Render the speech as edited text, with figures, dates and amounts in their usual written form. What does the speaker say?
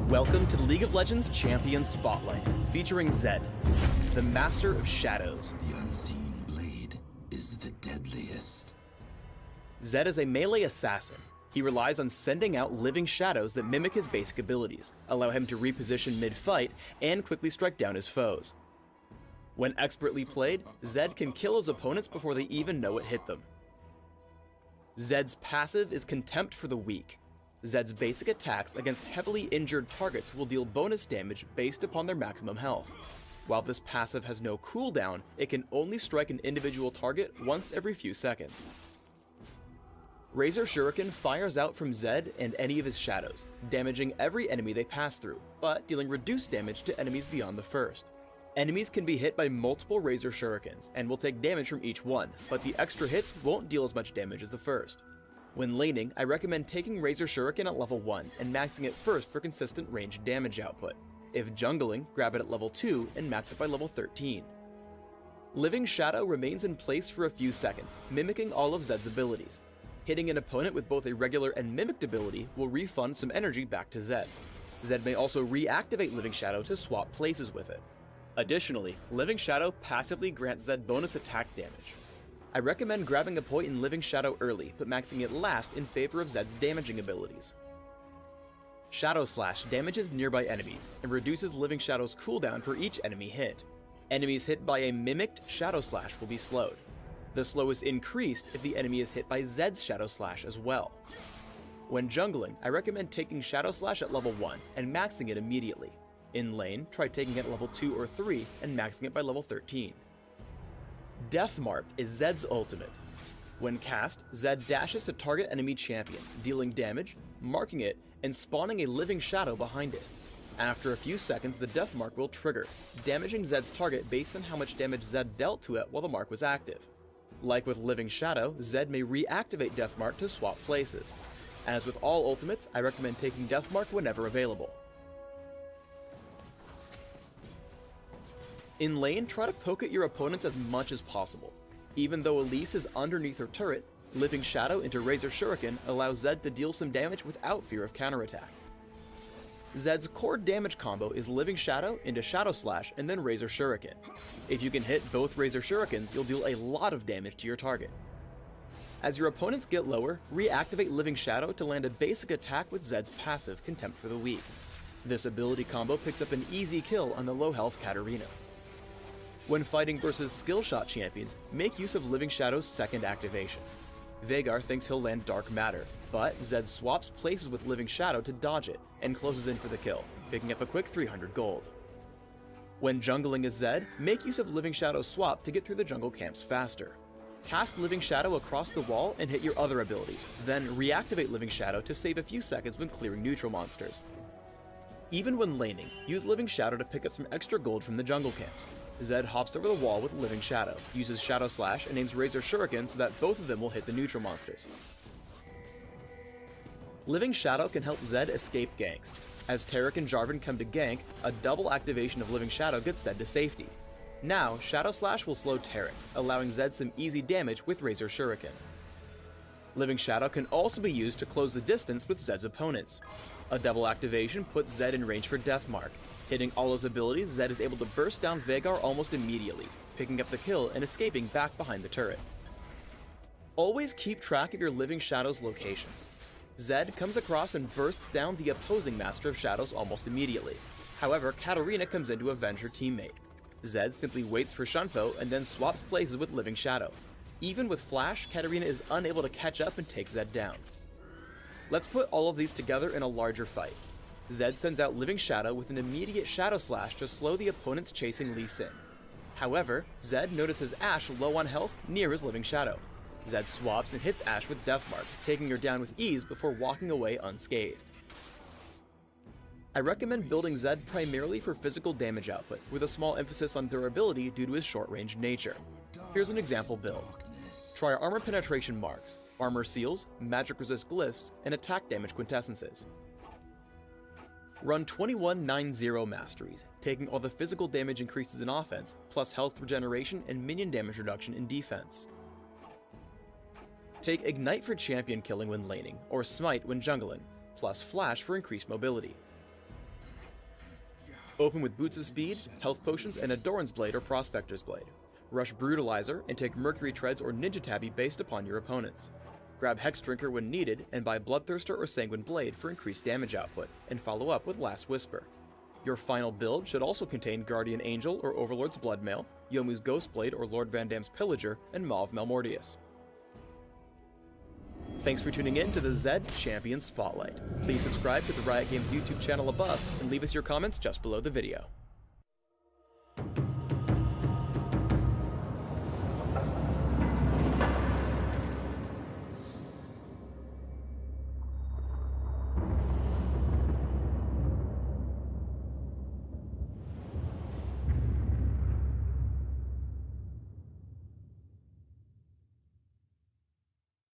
Welcome to the League of Legends Champion Spotlight, featuring Zed, the Master of Shadows. The unseen blade is the deadliest. Zed is a melee assassin. He relies on sending out living shadows that mimic his basic abilities, allow him to reposition mid-fight, and quickly strike down his foes. When expertly played, Zed can kill his opponents before they even know it hit them. Zed's passive is Contempt for the Weak. Zed's basic attacks against heavily injured targets will deal bonus damage based upon their maximum health. While this passive has no cooldown, it can only strike an individual target once every few seconds. Razor Shuriken fires out from Zed and any of his shadows, damaging every enemy they pass through, but dealing reduced damage to enemies beyond the first. Enemies can be hit by multiple Razor Shurikens and will take damage from each one, but the extra hits won't deal as much damage as the first. When laning, I recommend taking Razor Shuriken at level 1 and maxing it first for consistent ranged damage output. If jungling, grab it at level 2 and max it by level 13. Living Shadow remains in place for a few seconds, mimicking all of Zed's abilities. Hitting an opponent with both a regular and mimicked ability will refund some energy back to Zed. Zed may also reactivate Living Shadow to swap places with it. Additionally, Living Shadow passively grants Zed bonus attack damage. I recommend grabbing a point in Living Shadow early, but maxing it last in favor of Zed's damaging abilities. Shadow Slash damages nearby enemies, and reduces Living Shadow's cooldown for each enemy hit. Enemies hit by a mimicked Shadow Slash will be slowed. The slow is increased if the enemy is hit by Zed's Shadow Slash as well. When jungling, I recommend taking Shadow Slash at level 1 and maxing it immediately. In lane, try taking it at level 2 or 3 and maxing it by level 13. Deathmark is Zed's ultimate. When cast, Zed dashes to target enemy champion, dealing damage, marking it, and spawning a living shadow behind it. After a few seconds, the Deathmark will trigger, damaging Zed's target based on how much damage Zed dealt to it while the mark was active. Like with Living Shadow, Zed may reactivate Deathmark to swap places. As with all ultimates, I recommend taking Deathmark whenever available. In lane, try to poke at your opponents as much as possible. Even though Elise is underneath her turret, Living Shadow into Razor Shuriken allows Zed to deal some damage without fear of counterattack. Zed's core damage combo is Living Shadow into Shadow Slash and then Razor Shuriken. If you can hit both Razor Shurikens, you'll deal a lot of damage to your target. As your opponents get lower, reactivate Living Shadow to land a basic attack with Zed's passive Contempt for the Weak. This ability combo picks up an easy kill on the low health Katarina. When fighting versus skill shot champions, make use of Living Shadow's second activation. Veigar thinks he'll land Dark Matter, but Zed swaps places with Living Shadow to dodge it, and closes in for the kill, picking up a quick 300 gold. When jungling as Zed, make use of Living Shadow's swap to get through the jungle camps faster. Cast Living Shadow across the wall and hit your other abilities, then reactivate Living Shadow to save a few seconds when clearing neutral monsters. Even when laning, use Living Shadow to pick up some extra gold from the jungle camps. Zed hops over the wall with Living Shadow, uses Shadow Slash, and aims Razor Shuriken so that both of them will hit the neutral monsters. Living Shadow can help Zed escape ganks. As Taric and Jarvan come to gank, a double activation of Living Shadow gets Zed to safety. Now, Shadow Slash will slow Taric, allowing Zed some easy damage with Razor Shuriken. Living Shadow can also be used to close the distance with Zed's opponents. A double activation puts Zed in range for Deathmark. Hitting all his abilities, Zed is able to burst down Veigar almost immediately, picking up the kill and escaping back behind the turret. Always keep track of your Living Shadow's locations. Zed comes across and bursts down the opposing Master of Shadows almost immediately. However, Katarina comes in to avenge her teammate. Zed simply waits for Shunfo and then swaps places with Living Shadow. Even with Flash, Katarina is unable to catch up and take Zed down. Let's put all of these together in a larger fight. Zed sends out Living Shadow with an immediate Shadow Slash to slow the opponents chasing Lee Sin. However, Zed notices Ashe low on health near his Living Shadow. Zed swaps and hits Ashe with Deathmark, taking her down with ease before walking away unscathed. I recommend building Zed primarily for physical damage output, with a small emphasis on durability due to his short-range nature. Here's an example build. Try Armor Penetration Marks, Armor Seals, Magic Resist Glyphs, and Attack Damage Quintessences. Run 21-9-0 Masteries, taking all the physical damage increases in offense, plus health regeneration and minion damage reduction in defense. Take Ignite for champion killing when laning, or Smite when jungling, plus Flash for increased mobility. Open with Boots of Speed, Health Potions, and a Doran's Blade or Prospector's Blade. Rush Brutalizer and take Mercury Treads or Ninja Tabby based upon your opponents. Grab Hex Drinker when needed, and buy Bloodthirster or Sanguine Blade for increased damage output, and follow up with Last Whisper. Your final build should also contain Guardian Angel or Overlord's Bloodmail, Yomu's Ghostblade or Lord Van Dam's Pillager, and Mauve Malmortius. Thanks for tuning in to the Zed Champion Spotlight. Please subscribe to the Riot Games YouTube channel above, and leave us your comments just below the video.